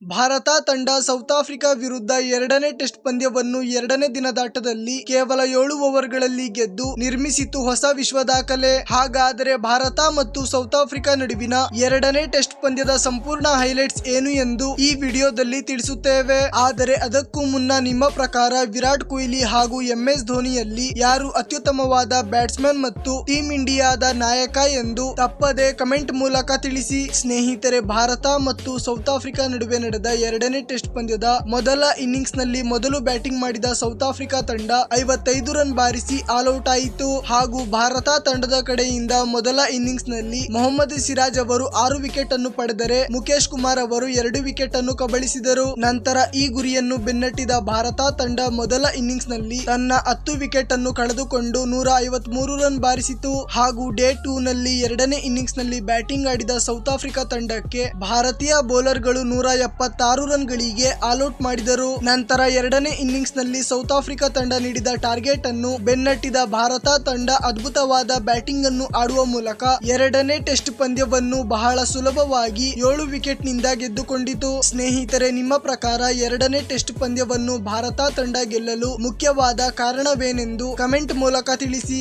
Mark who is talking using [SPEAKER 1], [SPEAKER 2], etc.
[SPEAKER 1] ಭಾರತ ತಂಡ south Africa ವಿರುದ್ಧ ಎರಡನೇ ಟೆಸ್ಟ್ ಪಂದ್ಯವನ್ನು ಎರಡನೇ ದಿನದಾಟದಲ್ಲಿ ಕೇವಲ 7 ಓವರ್ಗಳಲ್ಲಿ ಗೆದ್ದು ನಿರ್ಮಿಸಿತು ಹೊಸ ವಿಶ್ವ ದಾಖಲೆ. ಹಾಗಾದರೆ ಭಾರತ ಮತ್ತು ಸೌತ್ ಆಫ್ರಿಕಾ ನಡುವಿನ ಎರಡನೇ ಟೆಸ್ಟ್ ಪಂದ್ಯದ ಸಂಪೂರ್ಣ ಹೈಲೈಟ್ಸ್ ಏನು ಎಂದು ಈ ವಿಡಿಯೋದಲ್ಲಿ ತಿಳಿಸುತ್ತೇವೆ. ಆದರೆ ಅದಕ್ಕೂ ಮುನ್ನ ನಿಮ್ಮ ಪ್ರಕಾರ ವಿರಾಟ್ ಕೊಹ್ಲಿ ಹಾಗೂ MS ಧೋನಿಯಲ್ಲಿ ಯಾರು ಅತ್ಯುತ್ತಮವಾದ ಬ್ಯಾಟ್ಸ್ಮನ್ ಮತ್ತು ಟೀಮ್ ಇಂಡಿಯಾದ ನಾಯಕ ಎಂದು ತಪ್ಪದೆ ಕಮೆಂಟ್ ಮೂಲಕ ತಿಳಿಸಿ. ಸ್ನೇಹಿತರೆ, ಭಾರತ ಮತ್ತು ಸೌತ್ ಆಫ್ರಿಕಾ ನಡುವೆ ನಡೆದ ಎರಡನೇ ಟೆಸ್ಟ್ ಪಂದ್ಯದ ಮೊದಲ ಇನ್ನಿಂಗ್ಸ್ ನಲ್ಲಿ ಮೊದಲು ಬ್ಯಾಟಿಂಗ್ ಮಾಡಿದ ಸೌತ್ ಆಫ್ರಿಕಾ ತಂಡ 55 ರನ್ ಬಾರಿಸಿ ಆಲ್ಔಟ್ ಆಯಿತು. ಹಾಗೂ ಭಾರತ ತಂಡದ ಕಡೆಯಿಂದ ಮೊದಲ ಇನ್ನಿಂಗ್ಸ್ ನಲ್ಲಿ ಮೊಹಮ್ಮದ್ ಸಿರಾಜ್ ಅವರು 6 ವಿಕೆಟ್ ಅನ್ನು ಪಡೆದರೆ ಮುಖೇಶ್ ಕುಮಾರ್ ಅವರು 2 ವಿಕೆಟ್ ಅನ್ನು ಕಬಳಿಸಿದರು. ನಂತರ ಈ ಗುರಿಯನ್ನು ಬೆನ್ನಟ್ಟಿದ ಭಾರತ ತಂಡ ಮೊದಲ ಇನ್ನಿಂಗ್ಸ್ ನಲ್ಲಿ ತನ್ನ 10 ವಿಕೆಟ್ ಅನ್ನು ಕಳೆದುಕೊಂಡು 153 ರನ್ ಬಾರಿಸಿತು. ಹಾಗೂ ಡೇ 2 ನಲ್ಲಿ ಎರಡನೇ ಇನ್ನಿಂಗ್ಸ್ ನಲ್ಲಿ ಬ್ಯಾಟಿಂಗ್ ಆಡಿದ ಸೌತ್ ಆಫ್ರಿಕಾ ತಂಡಕ್ಕೆ ಭಾರತೀಯ ಬೌಲರ್ ಗಳು 176 ರನ್ ಗಳಿಗೆ ಆಲ್ಔಟ್ ಮಾಡಿದರು. ನಂತರ ಎರಡನೇ ಇನ್ನಿಂಗ್ಸ್ ನಲ್ಲಿ ಸೌತ್ ಆಫ್ರಿಕಾ ತಂಡ ನೀಡಿದ ಟಾರ್ಗೆಟ್ ಅನ್ನು ಬೆನ್ನಟ್ಟಿದ ಭಾರತ ತಂಡ ಅದ್ಭುತವಾದ ಬ್ಯಾಟಿಂಗ್ ಅನ್ನು ಆಡುವ ಮೂಲಕ ಎರಡನೇ ಟೆಸ್ಟ್ ಪಂದ್ಯವನ್ನು ಬಹಳ ಸುಲಭವಾಗಿ 7 ವಿಕೆಟ್ ನಿಂದ ಗೆದ್ದುಕೊಂಡಿತು. ಸ್ನೇಹಿತರೆ, ನಿಮ್ಮ ಪ್ರಕಾರ ಎರಡನೇ ಟೆಸ್ಟ್ ಪಂದ್ಯವನ್ನು ಭಾರತ ತಂಡ ಗೆಲ್ಲಲು ಮುಖ್ಯವಾದ ಕಾರಣವೇನೆಂದು ಕಮೆಂಟ್ ಮೂಲಕ ತಿಳಿಸಿ.